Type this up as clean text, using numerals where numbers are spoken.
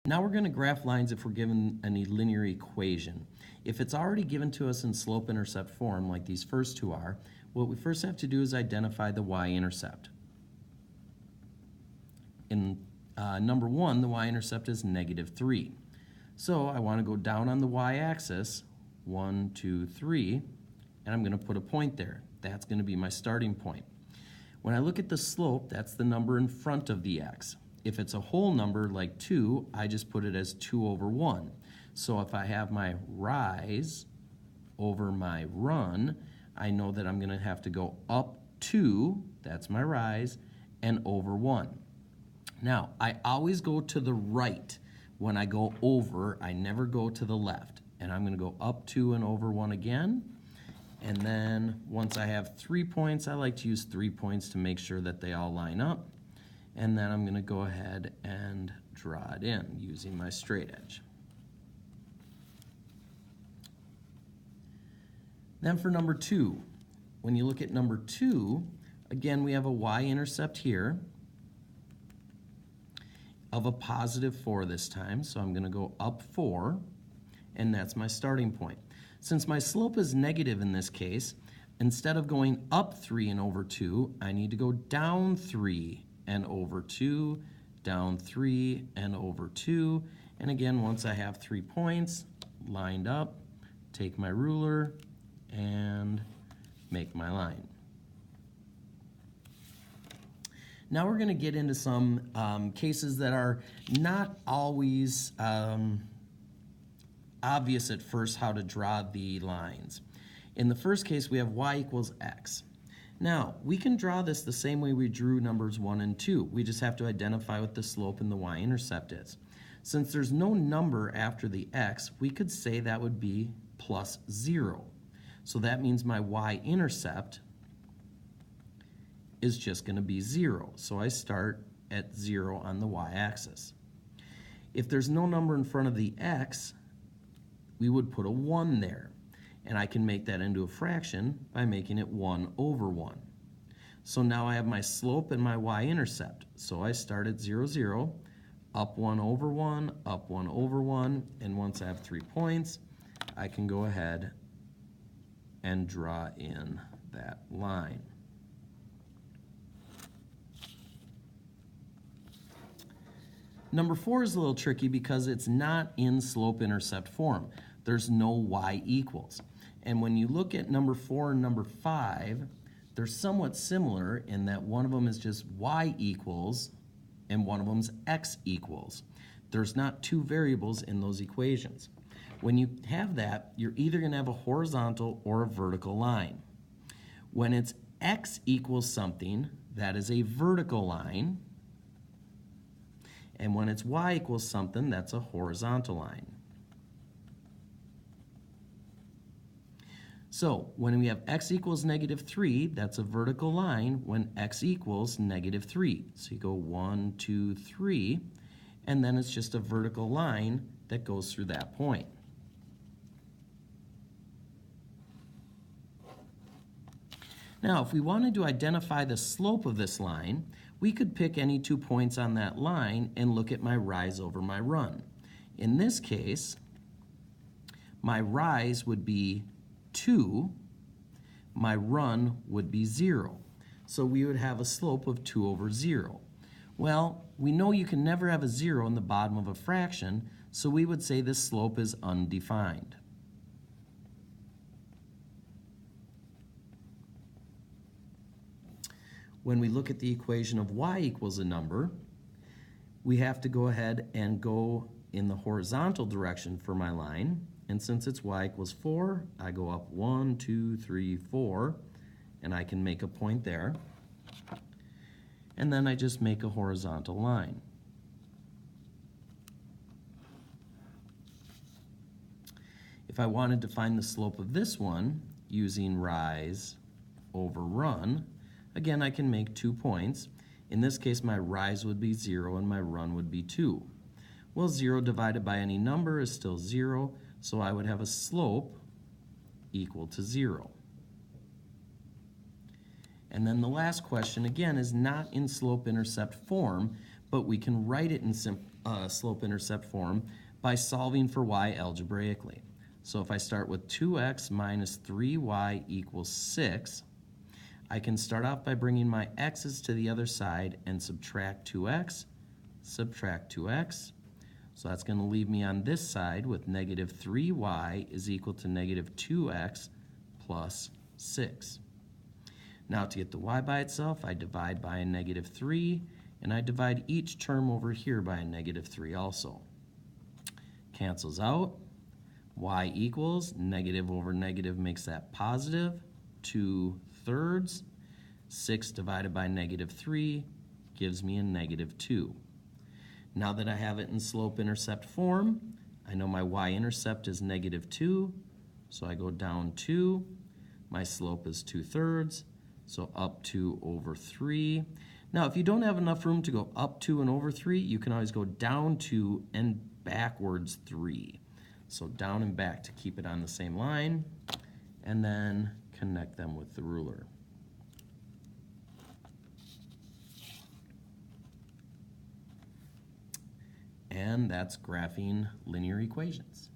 Now we're going to graph lines if we're given a linear equation. If it's already given to us in slope-intercept form, like these first two are, what we first have to do is identify the y-intercept. In number 1, the y-intercept is -3. So I want to go down on the y-axis, 1, 2, 3, and I'm going to put a point there. That's going to be my starting point. When I look at the slope, that's the number in front of the x. If it's a whole number like 2, I just put it as 2 over 1. So if I have my rise over my run, I know that I'm going to have to go up 2, that's my rise, and over 1. Now, I always go to the right when I go over. I never go to the left. And I'm going to go up 2 and over 1 again. And then once I have 3 points, I like to use 3 points to make sure that they all line up. And then I'm going to go ahead and draw it in using my straight edge. Then for number 2, when you look at number 2, again we have a y-intercept here of a +4 this time, so I'm going to go up 4, and that's my starting point. Since my slope is negative in this case, instead of going up 3 and over 2, I need to go down 3 and over 2, down 3 and over 2, and again, once I have 3 points lined up, take my ruler and make my line. Now we're going to get into some cases that are not always obvious at first how to draw the lines. In the first case, we have y equals x. Now, we can draw this the same way we drew numbers 1 and 2. We just have to identify what the slope and the y-intercept is. Since there's no number after the x, we could say that would be +0. So that means my y-intercept is just going to be 0. So I start at 0 on the y-axis. If there's no number in front of the x, we would put a 1 there. And I can make that into a fraction by making it 1 over 1. So now I have my slope and my y-intercept. So I start at 0, 0, up 1 over 1, up 1 over 1, and once I have 3 points, I can go ahead and draw in that line. Number 4 is a little tricky because it's not in slope-intercept form. There's no y equals. And when you look at number 4 and number 5, they're somewhat similar in that one of them is just y equals and one of them's x equals. There's not two variables in those equations. When you have that, you're either going to have a horizontal or a vertical line. When it's x equals something, that is a vertical line. And when it's y equals something, that's a horizontal line. So when we have x equals -3, that's a vertical line when x equals -3. So you go 1, 2, 3, and then it's just a vertical line that goes through that point. Now, if we wanted to identify the slope of this line, we could pick any 2 points on that line and look at my rise over my run. In this case, my rise would be 2, my run would be 0. So we would have a slope of 2 over 0. Well, we know you can never have a 0 in the bottom of a fraction, so we would say this slope is undefined. When we look at the equation of y equals a number, we have to go ahead and go in the horizontal direction for my line. And since it's y equals 4, I go up 1, 2, 3, 4, and I can make a point there. And then I just make a horizontal line. If I wanted to find the slope of this one using rise over run, again, I can make 2 points. In this case, my rise would be 0 and my run would be 2. Well, 0 divided by any number is still 0, so I would have a slope equal to 0. And then the last question, again, is not in slope-intercept form, but we can write it in slope-intercept form by solving for y algebraically. So if I start with 2x minus 3y equals 6, I can start off by bringing my x's to the other side and subtract 2x, subtract 2x. So that's going to leave me on this side with negative 3y is equal to negative 2x plus 6. Now to get the y by itself, I divide by a negative 3, and I divide each term over here by a negative 3 also. Cancels out. Y equals negative over negative makes that positive 2/3. 6 divided by negative 3 gives me a negative 2. Now that I have it in slope-intercept form, I know my y-intercept is negative 2, so I go down 2. My slope is 2/3, so up 2 over 3. Now, if you don't have enough room to go up 2 and over 3, you can always go down 2 and backwards 3. So down and back to keep it on the same line, and then connect them with the ruler. And that's graphing linear equations.